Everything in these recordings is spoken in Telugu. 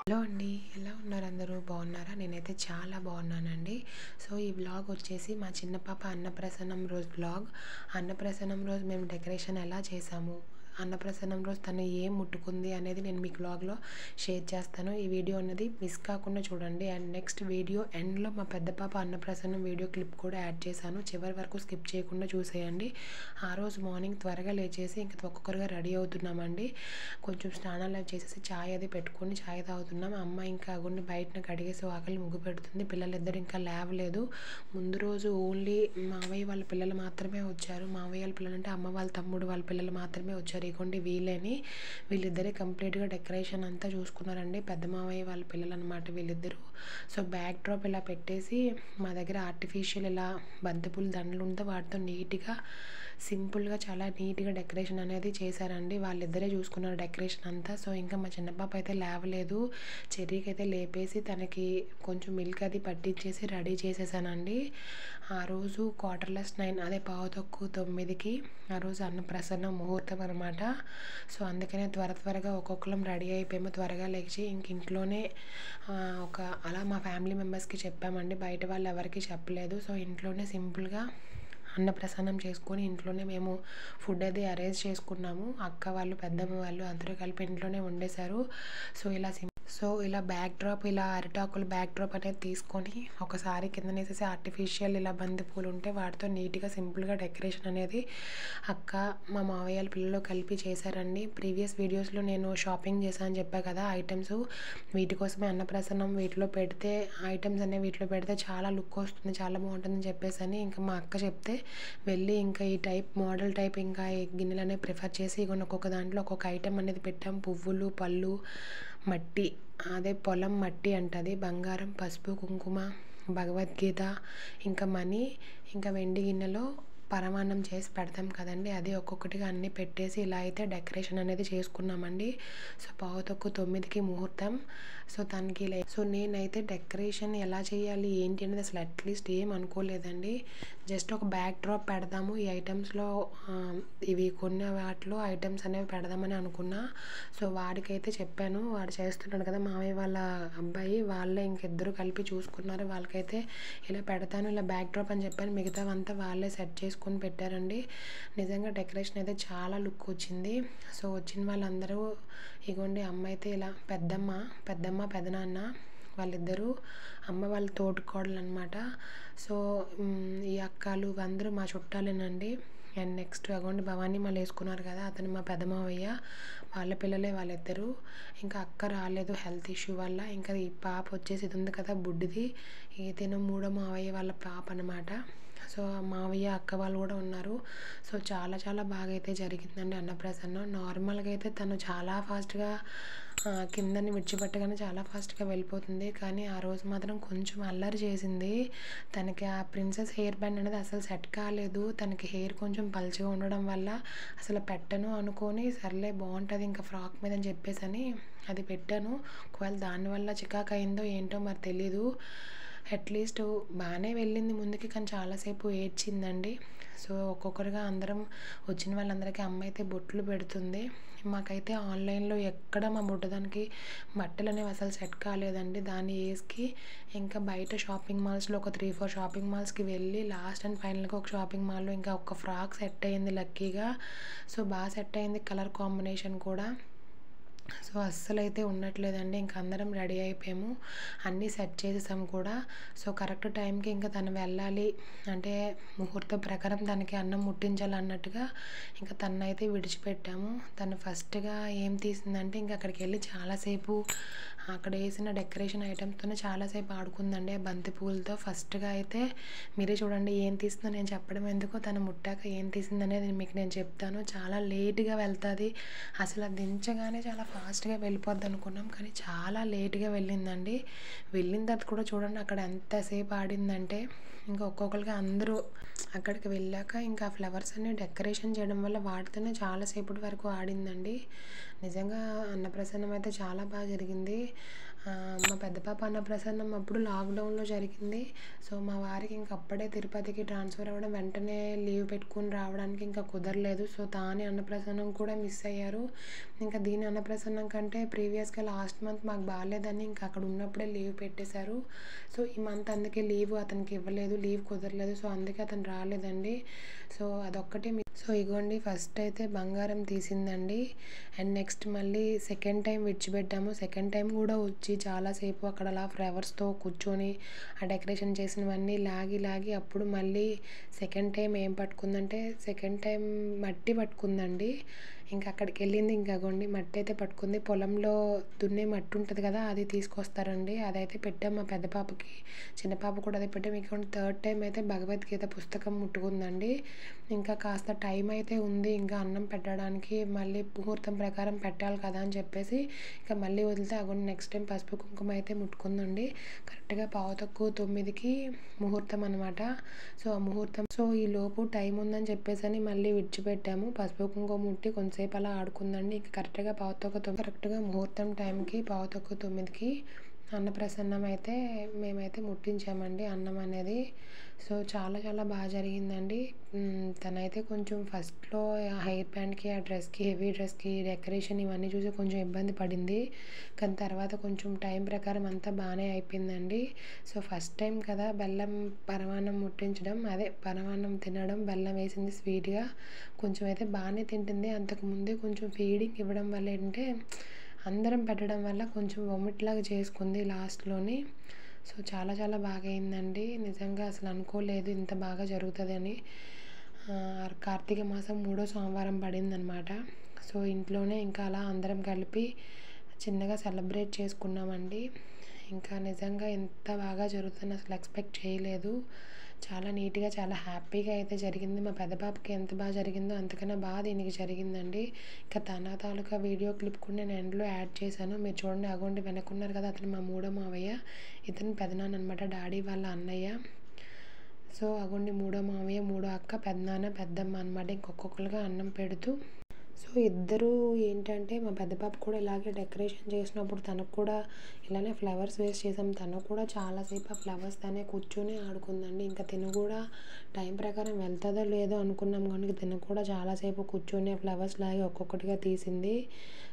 హలో అండి. ఎలా ఉన్నారు అందరూ? బాగున్నారా? నేనైతే చాలా బాగున్నానండి. సో, ఈ వ్లాగ్ వచ్చేసి మా చిన్న పాప అన్నప్రసన్నం రోజు వ్లాగ్. అన్నప్రసన్నం రోజు మేము డెకరేషన్ ఎలా చేసాము, అన్నప్రసన్నం రోజు తను ఏం ముట్టుకుంది అనేది నేను మీకు వ్లాగ్లో షేర్ చేస్తాను. ఈ వీడియో అనేది మిస్ కాకుండా చూడండి. అండ్ నెక్స్ట్ వీడియో ఎండ్లో మా పెద్ద పాప అన్నప్రసన్నం వీడియో క్లిప్ కూడా యాడ్ చేశాను. చివరి వరకు స్కిప్ చేయకుండా చూసేయండి. ఆ రోజు మార్నింగ్ త్వరగా లేచేసి ఇంకా ఒక్కొక్కరుగా రెడీ అవుతున్నామండి. కొంచెం స్నానాలు అవి చేసేసి చాయ్ అది పెట్టుకొని చాయ్ తాగుతున్నాం. అమ్మ ఇంకా అగుండి బయటన కడిగేసి వాకిలి ముగ్గు పెడుతుంది. పిల్లలిద్దరు ఇంకా లేవలేదు. ముందు రోజు ఓన్లీ మావయ్య వాళ్ళ పిల్లలు మాత్రమే వచ్చారు. మావయ్య వాళ్ళ పిల్లలు అంటే అమ్మ వాళ్ళ తమ్ముడు వాళ్ళ పిల్లలు మాత్రమే వచ్చారు. ఇగోండి వీళ్ళిద్దరే కంప్లీట్గా డెకరేషన్ అంతా చూసుకున్నారండి. పెద్ద మావయ్య వాళ్ళ పిల్లలు అనమాట వీళ్ళిద్దరు. సో బ్యాక్ డ్రాప్ ఇలా పెట్టేసి మా దగ్గర ఆర్టిఫిషియల్ ఇలా బంతిపూల దండలు ఉంటే వాటితో నీట్గా సింపుల్గా చాలా నీట్గా డెకరేషన్ అనేది చేశారండి. వాళ్ళిద్దరే చూసుకున్నారు డెకరేషన్ అంతా. సో ఇంకా మా చిన్న పాప అయితే లేవలేదు. చెర్రీకి అయితే లేపేసి తనకి కొంచెం మిల్క్ అది పట్టించేసి రెడీ చేసేసానండి. ఆ రోజు 9:15 అదే 9:45కి ఆ రోజు అన్నప్రసన్న ముహూర్తం అనమాట. సో అందుకనే త్వరగా ఒక్కొక్కరం రెడీ అయిపోయాము. త్వరగా లేచి ఇంట్లోనే ఒక అలా మా ఫ్యామిలీ మెంబర్స్కి చెప్పామండి. బయట వాళ్ళు ఎవరికి చెప్పలేదు. సో ఇంట్లోనే సింపుల్గా అన్నప్రసన్నం చేసుకొని ఇంట్లోనే మేము ఫుడ్ అది అరేంజ్ చేసుకున్నాము. అక్క వాళ్ళు పెద్దమ్మ వాళ్ళు అందరూ కలిపి ఇంట్లోనే వండేశారు. సో ఇలా బ్యాక్ డ్రాప్ ఇలా అరిటాకులు బ్యాక్ డ్రాప్ అనేది తీసుకొని ఒకసారి కిందనేసేసి ఆర్టిఫిషియల్ ఇలా బంతి పూలు ఉంటే వాటితో నీట్గా సింపుల్గా డెకరేషన్ అనేది అక్క మా మావయ్య వాళ్ళ పిల్లలు కలిపి చేశారండి. ప్రీవియస్ వీడియోస్లో నేను షాపింగ్ చేశాను చెప్పా కదా ఐటమ్స్. వీటి కోసమే అన్నప్రసన్నం వీటిలో పెడితే ఐటమ్స్ అనేవి వీటిలో పెడితే చాలా లుక్ వస్తుంది, చాలా బాగుంటుందని చెప్పేసి ఇంకా మా అక్క చెప్తే వెళ్ళి ఇంకా ఈ టైప్ మోడల్ టైప్ ఇంకా ఈ గిన్నెలు అనేవి ప్రిఫర్ చేసి ఇక ఒక్కొక్క దాంట్లో ఒక్కొక్క ఐటెం అనేది పెట్టాం. పువ్వులు, పళ్ళు, మట్టి, అదే పొలం మట్టి అంటది, బంగారం, పసుపు, కుంకుమ, భగవద్గీత, ఇంకా మనీ, ఇంకా వెండి గిన్నెలో పరమాన్నం చేసి పెడతాం కదండి, అది ఒక్కొక్కటిగా అన్నీ పెట్టేసి ఇలా అయితే డెకరేషన్ అనేది చేసుకున్నామండి. సో 9:45కి ముహూర్తం. సో సో నేనైతే డెకరేషన్ ఎలా చేయాలి ఏంటి అనేది అసలు అట్లీస్ట్ ఏం అనుకోలేదండి. జస్ట్ ఒక బ్యాక్ డ్రాప్ పెడదాము ఈ ఐటమ్స్లో, ఇవి కొన్ని వాటిలో ఐటమ్స్ అనేవి పెడదామని అనుకున్నా. సో వాడికైతే చెప్పాను, వాడు చేస్తున్నాడు కదా మామయ్య వాళ్ళ అబ్బాయి, వాళ్ళే ఇంకిద్దరు కలిపి చూసుకున్నారు. వాళ్ళకైతే ఇలా పెడతాను ఇలా బ్యాక్ డ్రాప్ అని చెప్పాను. మిగతావంతా వాళ్ళే సెట్ చేసుకొని పెట్టారండి. నిజంగా డెకరేషన్ అయితే చాలా లుక్ వచ్చింది. సో వచ్చిన వాళ్ళందరూ ఇగోండి అమ్మ అయితే ఇలా పెద్దమ్మ పెదనాన్న వాళ్ళిద్దరూ అమ్మ వాళ్ళ తోటికోడలు అనమాట. సో ఈ అక్కలు అందరూ మా చుట్టాలేనండి. అండ్ నెక్స్ట్ అగోండి భవానీ మాల వేసుకున్నారు కదా, అతను మా పెద్ద మావయ్య వాళ్ళ పిల్లలే వాళ్ళిద్దరు. ఇంకా అక్క రాలేదు హెల్త్ ఇష్యూ వల్ల. ఇంకా ఈ పాప వచ్చేసి ఇది ఉంది కదా బుడ్డిది, ఇతను మూడో మావయ్య వాళ్ళ పాప అనమాట. సో మావయ్య అక్క వాళ్ళు కూడా ఉన్నారు. సో చాలా బాగా అయితే జరిగిందండి అన్నప్రసన్నం. నార్మల్గా అయితే తను చాలా ఫాస్ట్గా కిందని విడిచిపెట్టగానే చాలా ఫాస్ట్గా వెళ్ళిపోతుంది. కానీ ఆ రోజు మాత్రం కొంచెం అల్లరి చేసింది. తనకి ఆ ప్రిన్సెస్ హెయిర్ బ్యాండ్ అనేది అసలు సెట్ కాలేదు. తనకి హెయిర్ కొంచెం పల్చగా ఉండడం వల్ల అసలు పెట్టను అనుకొని సర్లే బాగుంటుంది ఇంకా ఫ్రాక్ మీద అని చెప్పేసి అది పెట్టాను. ఒకవేళ దానివల్ల చికాకు అయిందో ఏంటో మరి తెలీదు. అట్లీస్ట్ బాగానే వెళ్ళింది ముందుకి, కానీ చాలాసేపు ఏడ్చిందండి. సో ఒక్కొక్కరుగా అందరం వచ్చిన వాళ్ళందరికీ అమ్మ అయితే బొట్లు పెడుతుంది. మాకైతే ఆన్లైన్లో ఎక్కడ మా బుడ్డదానికి బట్టలు అనేవి అసలు సెట్ కాలేదండి. దాని ఏజ్కి ఇంకా బయట షాపింగ్ మాల్స్లో ఒక 3-4 షాపింగ్ మాల్స్కి వెళ్ళి లాస్ట్ అండ్ ఫైనల్గా ఒక షాపింగ్ మాల్లో ఇంకా ఒక ఫ్రాక్ సెట్ అయ్యింది లక్కీగా. సో బాగా సెట్ అయింది, కలర్ కాంబినేషన్ కూడా. సో అస్సలు అయితే ఉండట్లేదండి. ఇంకా అందరం రెడీ అయిపోయాము, అన్నీ సెట్ చేసేసాము కూడా. సో కరెక్ట్ టైంకి ఇంకా తను వెళ్ళాలి అంటే ముహూర్తం ప్రకారం తనకి అన్నం ముట్టించాలి అన్నట్టుగా ఇంకా తనైతే విడిచిపెట్టాము. తను ఫస్ట్గా ఏం తీసిందంటే ఇంకా అక్కడికి వెళ్ళి చాలాసేపు అక్కడ వేసిన డెకరేషన్ ఐటమ్స్తోనే చాలాసేపు ఆడుకుందండి ఆ బంతి పూలతో. ఫస్ట్గా అయితే మీరే చూడండి ఏం తీసిందో నేను చెప్పడం ఎందుకు, తను ముట్టాక ఏం తీసిందనేది మీకు నేను చెప్తాను. చాలా లేట్గా వెళ్తుంది, అసలు అది దించగానే చాలా ఫాస్ట్గా వెళ్ళిపోద్ది అనుకున్నాం, కానీ చాలా లేట్గా వెళ్ళిందండి. వెళ్ళిన తర్వాత కూడా చూడండి అక్కడ ఎంతసేపు ఆడిందంటే ఇంకా ఒక్కొక్కరికి అందరూ అక్కడికి వెళ్ళాక ఇంకా ఫ్లవర్స్ అన్ని డెకరేషన్ చేయడం వల్ల వాటితోనే చాలాసేపటి వరకు ఆడిందండి. నిజంగా అన్నప్రసన్నం అయితే చాలా బాగా జరిగింది. మా పెద్ద పాప అన్నప్రసన్నం అప్పుడు లాక్డౌన్లో జరిగింది. సో మా వారికి ఇంక అప్పుడే తిరుపతికి ట్రాన్స్ఫర్ అవ్వడం, వెంటనే లీవ్ పెట్టుకుని రావడానికి ఇంకా కుదరలేదు. సో తానే అన్నప్రసన్నం కూడా మిస్ అయ్యారు. ఇంకా దీని అన్నప్రసన్నం కంటే ప్రీవియస్గా లాస్ట్ మంత్ మాకు బాగాలేదని ఇంకా అక్కడ ఉన్నప్పుడే లీవ్ పెట్టేశారు. సో ఈ మంత్ అందుకే లీవ్ అతనికి ఇవ్వలేదు, లీవ్ కుదరలేదు. సో అందుకే అతను రాలేదండి. సో అదొక్కటి సో ఇగోండి ఫస్ట్ అయితే బంగారం తీసిందండి. అండ్ నెక్స్ట్ మళ్ళీ సెకండ్ టైం విడిచిపెట్టాము. సెకండ్ టైం కూడా వచ్చి చాలాసేపు అక్కడ అలా ఫ్లవర్స్తో కూర్చొని ఆ డెకరేషన్ చేసినవన్నీ లాగి అప్పుడు మళ్ళీ సెకండ్ టైం ఏం పట్టుకుందంటే సెకండ్ టైం మట్టి పట్టుకుందండి. ఇంకా అక్కడికి వెళ్ళింది. ఇంకా అగోండి మట్టి అయితే పట్టుకుంది. పొలంలో దున్నే మట్టి ఉంటుంది కదా, అది తీసుకొస్తారండి. అదైతే పెట్టాం మా పెద్ద పాపకి, చిన్న పాప కూడా అదే పెట్టాం. ఇంకా థర్డ్ టైం అయితే భగవద్గీత పుస్తకం ముట్టుకుందండి. ఇంకా కాస్త టైం అయితే ఉంది ఇంకా అన్నం పెట్టడానికి, మళ్ళీ ముహూర్తం ప్రకారం పెట్టాలి కదా అని చెప్పేసి ఇంకా మళ్ళీ వదిలితే అగోండి నెక్స్ట్ టైం పసుపు కుంకుమ అయితే ముట్టుకుందండి. కరెక్ట్గా 8:45కి ముహూర్తం అనమాట. సో ఆ ముహూర్తం ఈ లోపు టైం ఉందని చెప్పేసి అని మళ్ళీ విడిచిపెట్టాము. పసుపు కుంకుమ ముట్టి కొంతసేపు అలా ఆడుకుందండి. ఇంకా కరెక్ట్గా 8:45 కరెక్ట్గా ముహూర్తం టైంకి 8:45కి అన్నప్రసన్నం అయితే మేమైతే ముట్టించామండి, అన్నం అనేది. సో చాలా బాగా జరిగిందండి. తనైతే కొంచెం ఫస్ట్లో హెయిర్ బ్యాండ్కి, ఆ డ్రెస్కి, హెవీ డ్రెస్కి డెకరేషన్ ఇవన్నీ చూసి కొంచెం ఇబ్బంది పడింది. కానీ తర్వాత కొంచెం టైం ప్రకారం అంతా బాగానే అయిపోయిందండి. సో ఫస్ట్ టైం కదా బెల్లం పరమాన్నం ముట్టించడం, అదే పరమాన్నం తినడం, బెల్లం వేసింది స్వీట్గా కొంచెం అయితే బాగానే తింటుంది. అంతకుముందే కొంచెం ఫీడింగ్ ఇవ్వడం వల్ల ఏంటంటే అందరం పెట్టడం వల్ల కొంచెం వొమిట్ లాగా చేసుకుంది లాస్ట్లోని. సో చాలా బాగా అయిందండి. నిజంగా అసలు అనుకోలేదు ఇంత బాగా జరుగుతుందని. కార్తీక మాసం 3వ సోమవారం పడిందనమాట. సో ఇంట్లోనే ఇంకా అలా అందరం కలిపి చిన్నగా సెలబ్రేట్ చేసుకున్నామండి. ఇంకా నిజంగా ఎంత బాగా జరుగుతుందని అసలు ఎక్స్పెక్ట్ చేయలేదు. చాలా నీట్గా, చాలా హ్యాపీగా అయితే జరిగింది. మా పెద్ద పాపకి ఎంత బాగా జరిగిందో అంతకన్నా బాగా దీనికి జరిగిందండి. ఇంకా తన తాలూకా వీడియో క్లిప్ కూడా నేను ఎండ్లో యాడ్ చేశాను, మీరు చూడండి. అగోండి వెనకున్నారు కదా, అతను మా 3వ మావయ్య, ఇతను పెదనాన్న అనమాట, డాడీ వాళ్ళ అన్నయ్య. సో అగోండి 3వ మావయ్య, 3వ అక్క, పెదనాన్న, పెద్దమ్మ అనమాట. ఇంకొకరుగా అన్నం పెడుతూ సో ఇద్దరు ఏంటంటే మా పెద్ద పాప కూడా ఇలాగే డెకరేషన్ చేసినప్పుడు తనకు కూడా ఇలానే ఫ్లవర్స్ వేస్ట్ చేసాం. తను కూడా చాలాసేపు ఆ ఫ్లవర్స్ తనే కూర్చొని ఆడుకుందండి. ఇంకా తిను కూడా టైం ప్రకారం వెళ్తుందో లేదో అనుకున్నాం కానీ తిను కూడా చాలాసేపు కూర్చొని ఆ ఫ్లవర్స్ లాగే ఒక్కొక్కటిగా తీసింది.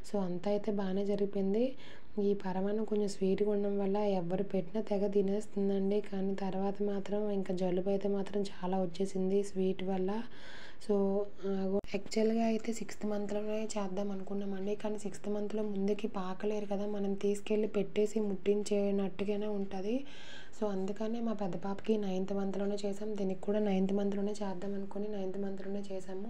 సో అంతా అయితే బాగానే జరిగిపోయింది. ఈ పరమాన్నం కొంచెం స్వీట్గా ఉండడం వల్ల ఎవరు పెట్టినా తెగ తినేస్తుందండి. కానీ తర్వాత మాత్రం ఇంకా జలుబు అయితే మాత్రం చాలా వచ్చేసింది స్వీట్ వల్ల. సో యాక్చువల్గా అయితే 6th మంత్లోనే చేద్దాం అనుకున్నామండి. కానీ 6th మంత్లో ముందుకి పాకలేరు కదా, మనం తీసుకెళ్ళి పెట్టేసి ముట్టించేనట్టుగానే ఉంటుంది. సో అందుకనే మా పెద్ద పాపకి 9th మంత్లోనే చేసాం. దీనికి కూడా 9th మంత్లోనే చేద్దాం అనుకుని 9th మంత్లోనే చేసాము.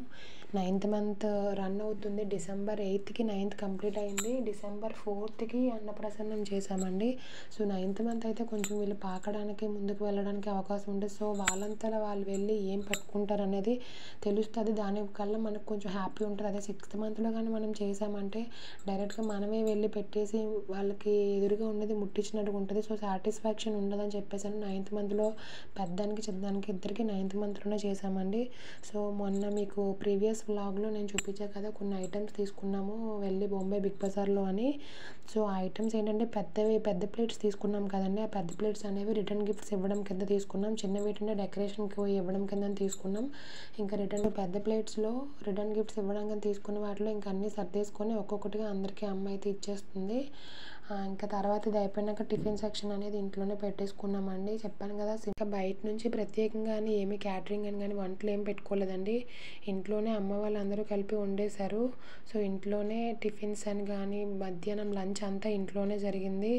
9th మంత్ రన్ అవుతుంది. December 8కి 9th కంప్లీట్ అయింది. December 4కి అన్నప్రసన్నం చేసామండి. సో 9th మంత్ అయితే కొంచెం వీళ్ళు పాకడానికి, ముందుకు వెళ్ళడానికి అవకాశం ఉంటుంది. సో వాళ్ళంతా వాళ్ళు వెళ్ళి ఏం పట్టుకుంటారు అనేది తెలుస్తుంది. దానికల్లా మనకు కొంచెం హ్యాపీ ఉంటుంది. అదే 6th మంత్లో కానీ మనం చేసామంటే డైరెక్ట్గా మనమే వెళ్ళి పెట్టేసి వాళ్ళకి ఎదురుగా ఉన్నది ముట్టించినట్టుగా ఉంటుంది. సో సాటిస్ఫాక్షన్ ఉండదని చెప్పేసాను 9th మంత్లో పెద్దానికి, చిన్నదానికి ఇద్దరికి 9th మంత్లోనే చేసామండి. సో మొన్న మీకు ప్రీవియస్ వ్లాగ్లో నేను చూపించాను కదా, కొన్ని ఐటమ్స్ తీసుకున్నాము వెళ్ళి బొంబాయి బిగ్ బజార్లో అని. సో ఆ ఐటమ్స్ ఏంటంటే పెద్ద ప్లేట్స్ తీసుకున్నాం కదండి. ఆ పెద్ద ప్లేట్స్ అనేవి రిటర్న్ గిఫ్ట్స్ ఇవ్వడం కింద తీసుకున్నాం. చిన్నవి ఏంటంటే డెకరేషన్కి ఇవ్వడం కింద తీసుకున్నాం. ఇంకా పెద్ద ప్లేట్స్లో రిటర్న్ గిఫ్ట్స్ ఇవ్వడానికి తీసుకున్న వాటిలో ఇంకా అన్నీ సర్దేసుకొని ఒక్కొక్కటిగా అందరికీ అమ్మ అయితే ఇచ్చేస్తుంది. ఇంకా తర్వాత ఇది అయిపోయినాక టిఫిన్ సెక్షన్ అనేది ఇంట్లోనే పెట్టేసుకున్నామండి. చెప్పాను కదా, ఇంకా బయట నుంచి ప్రత్యేకంగా అని ఏమి క్యాటరింగ్ అని కానీ వంటలు ఏమి పెట్టుకోలేదండి. ఇంట్లోనే అమ్మ వాళ్ళందరూ కలిపి వండేశారు. సో ఇంట్లోనే టిఫిన్స్ అని కానీ మధ్యాహ్నం లంచ్ అంతా ఇంట్లోనే జరిగింది.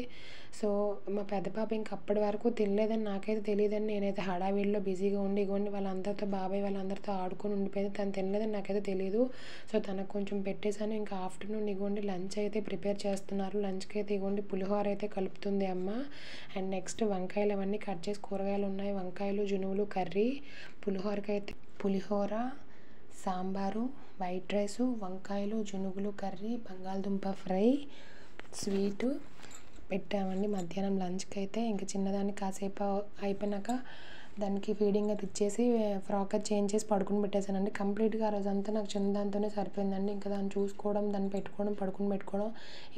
సో మా పెద్ద పాప ఇంక అప్పటి వరకు తినలేదని నాకైతే తెలియదని నేనైతే హడావిడిలో బిజీగా ఇగోండి వాళ్ళందరితో, బాబాయ్ వాళ్ళందరితో ఆడుకొని ఉండిపోయింది. తను తినలేదని నాకైతే తెలియదు. సో తనకు కొంచెం పెట్టేశాను. ఇంకా ఆఫ్టర్నూన్ ఇగోండి లంచ్ అయితే ప్రిపేర్ చేస్తున్నారు. లంచ్కి అయితే ఇగోండి పులిహోర అయితే కలుపుతుంది అమ్మ. అండ్ నెక్స్ట్ వంకాయలు అవన్నీ కట్ చేసి, కూరగాయలు ఉన్నాయి, వంకాయలు, జునువులు, కర్రీ, పులిహోరకి అయితే పులిహోర, సాంబారు, వైట్ రైసు, వంకాయలు, జునుగులు కర్రీ, బంగాళదుంప ఫ్రై, స్వీటు పెట్టామండి మధ్యాహ్నం లంచ్కి అయితే. ఇంకా చిన్నదాన్ని కాసేపు అయిపోయినాక దానికి ఫీడింగ్ అది ఇచ్చేసి ఫ్రాక్ అది చేంజ్ చేసి పడుకుని పెట్టేశానండి. కంప్లీట్గా ఆ రోజంతా నాకు చిన్న దాంతోనే సరిపోయిందండి. ఇంకా దాన్ని చూసుకోవడం, దాన్ని పెట్టుకోవడం, పడుకుని పెట్టుకోవడం,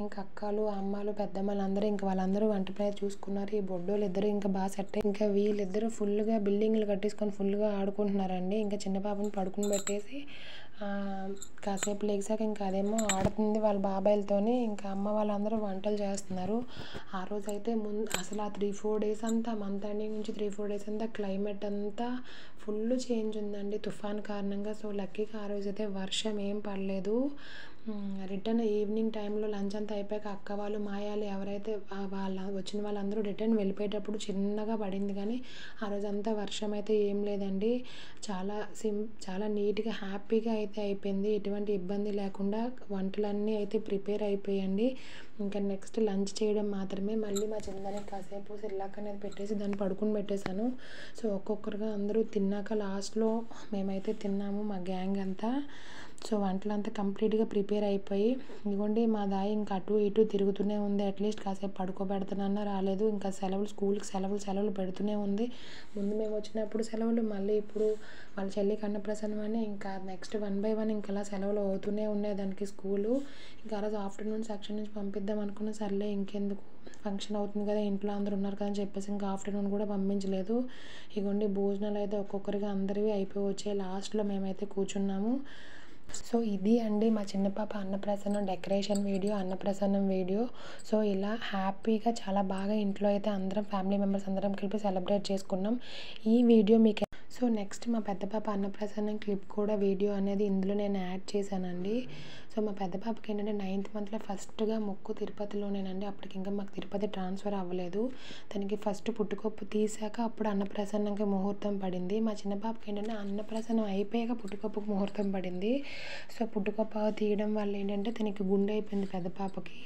ఇంకా అక్కలు, అమ్మలు, పెద్దమ్మలు అందరూ ఇంకా వాళ్ళందరూ వంట పని చూసుకున్నారు. ఈ బొడ్డోళ్ళు ఇద్దరు ఇంకా బాగా సెట్ అయ్యి ఇంకా వీళ్ళిద్దరూ ఫుల్గా బిల్డింగ్లు కట్టేసుకొని ఫుల్గా ఆడుకుంటున్నారండి. ఇంకా చిన్న పాపని పడుకుని పెట్టేసి కాసేపు లేచాక ఇంకా అదేమో ఆడుతుంది వాళ్ళ బాబాయిలతోని. ఇంకా అమ్మ వాళ్ళందరూ వంటలు చేస్తున్నారు. ఆ రోజైతే అసలు ఆ 3-4 డేస్ అంతా మంత్ ఎండింగ్ నుంచి 3-4 డేస్ అంతా క్లైమేట్ అంతా ఫుల్ చేంజ్ ఉందండి తుఫాన్ కారణంగా. సో లక్కీగా ఆ రోజైతే వర్షం ఏం పడలేదు. రిటర్న్ ఈవినింగ్ టైంలో లంచ్ అంతా అయిపోయాక అక్క వాళ్ళు, మాయాలు ఎవరైతే వచ్చిన వాళ్ళందరూ రిటర్న్ వెళ్ళిపోయేటప్పుడు చిన్నగా పడింది, కానీ ఆ రోజంతా వర్షం అయితే ఏం లేదండి. చాలా నీట్గా హ్యాపీగా అయితే అయిపోయింది. ఎటువంటి ఇబ్బంది లేకుండా వంటలన్నీ అయితే ప్రిపేర్ అయిపోయాయండి. ఇంకా నెక్స్ట్ లంచ్ చేయడం మాత్రమే. మళ్ళీ మా చిన్నదానికి కాసేపు సిర్లాక్ అనేది పెట్టేసి దాన్ని పడుకుని పెట్టేశాను. సో ఒక్కొక్కరుగా అందరూ తిన్నాక లాస్ట్లో మేమైతే తిన్నాము మా గ్యాంగ్ అంతా. సో వంటలంతా కంప్లీట్గా ప్రిపేర్ అయిపోయి ఇదిగోండి మా దాయి ఇంకా అటు ఇటు తిరుగుతూనే ఉంది. అట్లీస్ట్ కాసేపు పడుకోబెడతానన్నా రాలేదు. ఇంకా స్కూల్కి సెలవులు పెడుతూనే ఉంది. ముందు మేము వచ్చినప్పుడు సెలవులు, మళ్ళీ ఇప్పుడు వాళ్ళ చెల్లికి అన్నప్రసన్నం అని ఇంకా నెక్స్ట్ 1 by 1 ఇంకా అలా సెలవులు అవుతూనే ఉన్నాయి దానికి స్కూలు. ఇంకా ఆ రోజు ఆఫ్టర్నూన్ సెక్షన్ నుంచి పంపిద్దాం అనుకున్న, సర్లే ఇంకెందుకు ఫంక్షన్ అవుతుంది కదా, ఇంట్లో అందరూ ఉన్నారు కదా అని చెప్పేసి ఇంకా ఆఫ్టర్నూన్ కూడా పంపించలేదు. ఇగోండి భోజనాలు అయితే ఒక్కొక్కరిగా అందరివి అయిపోయి వచ్చాయి. లాస్ట్లో మేమైతే కూర్చున్నాము. సో ఇది అండి మా చిన్న పాప అన్నప్రసన్నం డెకరేషన్ వీడియో, అన్నప్రసన్నం వీడియో. సో ఇలా హ్యాపీగా చాలా బాగా ఇంట్లో అయితే అందరం ఫ్యామిలీ మెంబర్స్ అందరం కలిపి సెలబ్రేట్ చేసుకున్నాం. ఈ వీడియో మీకు సో నెక్స్ట్ మా పెద్ద పాప అన్నప్రసన్నం క్లిప్ కూడా వీడియో అనేది ఇందులో నేను యాడ్ చేశానండి. సో మా పెద్ద పాపకి ఏంటంటే 9th మంత్లో ఫస్ట్గా మొక్కు తిరుపతిలోనేనండి. అప్పటికి ఇంకా మాకు తిరుపతి ట్రాన్స్ఫర్ అవ్వలేదు. తనకి ఫస్ట్ పుట్టుకొప్పు తీసాక అప్పుడు అన్నప్రసన్నంకి ముహూర్తం పడింది. మా చిన్న పాపకి ఏంటంటే అన్నప్రసన్నం అయిపోయాక పుట్టుకొప్పుకు ముహూర్తం పడింది. సో పుట్టుకొప్ప తీయడం వల్ల ఏంటంటే తనకి గుండె అయిపోయింది పెద్ద పాపకి.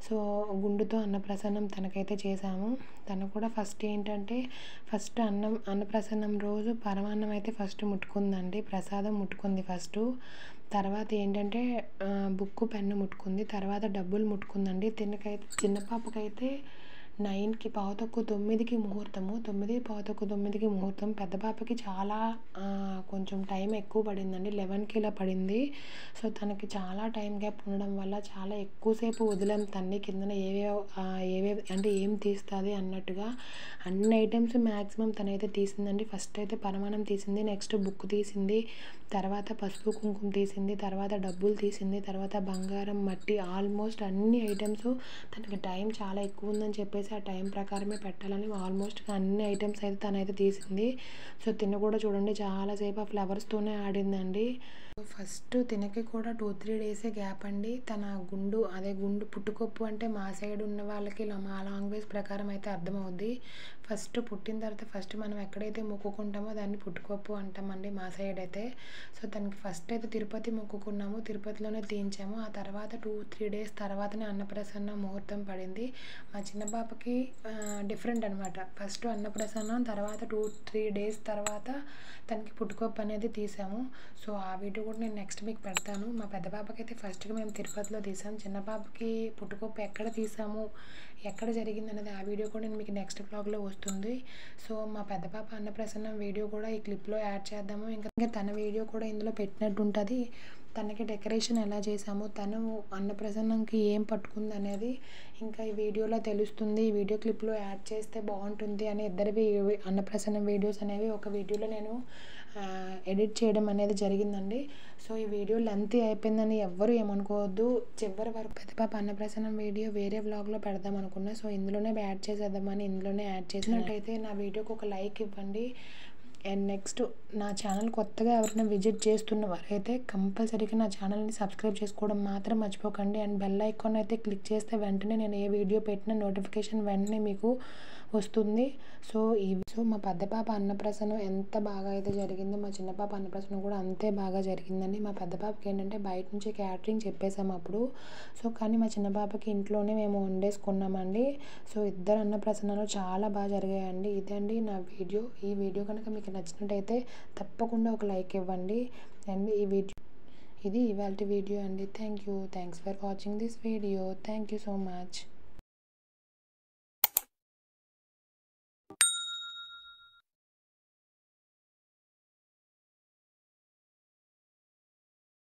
సో గుండుతో అన్నప్రసన్నం తనకైతే చేశాము. తను కూడా ఫస్ట్ ఏంటంటే అన్నప్రసన్నం రోజు పరమాన్నం అయితే ఫస్ట్ ముట్టుకుందండి, ప్రసాదం ముట్టుకుంది ఫస్ట్. తర్వాత ఏంటంటే బుక్కు పెన్ను ముట్టుకుంది, తర్వాత డబ్బులు ముట్టుకుందండి. చిన్న పాపకైతే 9కి 8:45కి ముహూర్తము, 9:15-9కి ముహూర్తం. పెద్ద పాపకి చాలా కొంచెం టైం ఎక్కువ పడిందండి, 11కి ఇలా పడింది. సో తనకి చాలా టైం గ్యాప్ ఉండడం వల్ల చాలా ఎక్కువసేపు వదిలాం తన్ని. కిందన ఏవేవి అంటే ఏం తీస్తుంది అన్నట్టుగా అన్ని ఐటమ్స్ మ్యాక్సిమం తనైతే తీసిందండి. ఫస్ట్ అయితే పరమాన్నం తీసింది, నెక్స్ట్ బుక్ తీసింది, తర్వాత పసుపు కుంకుమ తీసింది, తర్వాత డబ్బులు తీసింది, తర్వాత బంగారం, మట్టి, ఆల్మోస్ట్ అన్ని ఐటమ్స్. తనకి టైం చాలా ఎక్కువ ఉందని చెప్పేసి ఆ టైం ప్రకారమే పెట్టాలని ఆల్మోస్ట్ అన్ని ఐటమ్స్ అయితే తనైతే తీసింది. సో తిన కూడా చూడండి చాలాసేపు ఆ ఫ్లవర్స్తోనే ఆడిందండి. ఫస్ట్ తినకి కూడా 2-3 డేసే గ్యాప్ అండి. తన గుండు పుట్టుకొప్పు అంటే మా సైడ్ ఉన్న వాళ్ళకి మా లాంగ్వేజ్ ప్రకారం అయితే అర్థమవుద్ది. ఫస్ట్ పుట్టిన తర్వాత ఫస్ట్ మనం ఎక్కడైతే మొక్కుకుంటామో దాన్ని పుట్టుకొప్పు అంటామండి మా సైడ్ అయితే. సో తనకి ఫస్ట్ అయితే తిరుపతి మొక్కుకున్నాము, తిరుపతిలోనే తీయించాము. ఆ తర్వాత 2-3 డేస్ తర్వాతనే అన్నప్రసన్నం ముహూర్తం పడింది. మా చిన్న పాపకి డిఫరెంట్ అనమాట. ఫస్ట్ అన్నప్రసన్నం, తర్వాత 2-3 డేస్ తర్వాత తనకి పుట్టుకొప్పు అనేది తీసాము. సో ఆ వీడియో కూడా నేను నెక్స్ట్ మీకు పెడతాను. మా పెద్ద పాపకి అయితే ఫస్ట్గా మేము తిరుపతిలో తీసాము. చిన్న పాపకి పుట్టుకొప్పు ఎక్కడ తీసాము, ఎక్కడ జరిగింది అనేది ఆ వీడియో కూడా నేను మీకు నెక్స్ట్ బ్లాగ్లో వస్తుంది. సో మా పెద్ద పాప అన్నప్రసన్నం వీడియో కూడా ఈ క్లిప్లో యాడ్ చేద్దాము. ఇంకా తన వీడియో కూడా ఇందులో పెట్టినట్టు ఉంటుంది. తనకి డెకరేషన్ ఎలా చేసాము, తను అన్నప్రసన్నంకి ఏం పట్టుకుంది అనేది ఇంకా ఈ వీడియోలో తెలుస్తుంది. ఈ వీడియో క్లిప్లో యాడ్ చేస్తే బాగుంటుంది అని ఇద్దరివి అన్నప్రసన్నం వీడియోస్ అనేవి ఒక వీడియోలో నేను ఎడిట్ చేయడం అనేది జరిగిందండి. సో ఈ వీడియో లెంత్ అయిపోయిందని ఎవ్వరూ ఏమనుకోవద్దు. చివరి వరకు పెద్ద పాప అన్నప్రసన్నం వీడియో వేరే వ్లాగ్లో పెడదాం అనుకున్నా. సో ఇందులోనే యాడ్ చేసేద్దామని ఇందులోనే యాడ్ చేసినట్టయితే నా వీడియోకి ఒక లైక్ ఇవ్వండి. అండ్ నెక్స్ట్ నా ఛానల్ కొత్తగా ఎవరైనా విజిట్ చేస్తున్న వారైతే కంపల్సరీగా నా ఛానల్ని సబ్స్క్రైబ్ చేసుకోవడం మాత్రం మర్చిపోకండి. అండ్ బెల్ ఐకాన్ అయితే క్లిక్ చేస్తే వెంటనే నేను ఏ వీడియో పెట్టినా నోటిఫికేషన్ వెంటనే మీకు వస్తుంది. సో మా పెద్ద పాప అన్నప్రసన్నం ఎంత బాగా అయితే జరిగిందో మా చిన్న పాప అన్నప్రసన్నం కూడా అంతే బాగా జరిగిందండి. మా పెద్ద పాపకి ఏంటంటే బయట నుంచి క్యాటరింగ్ చెప్పేసాము అప్పుడు. సో కానీ మా చిన్న పాపకి ఇంట్లోనే మేము వండేసుకున్నామండి. సో ఇద్దరు అన్నప్రసన్నాలు చాలా బాగా జరిగాయండి. ఇదండి నా వీడియో. ఈ వీడియో కనుక మీకు నచ్చినట్టయితే తప్పకుండా ఒక లైక్ ఇవ్వండి. అండ్ ఇది ఇవాల్టి వీడియో అండి. Thanks for watching this video. Thank you so much.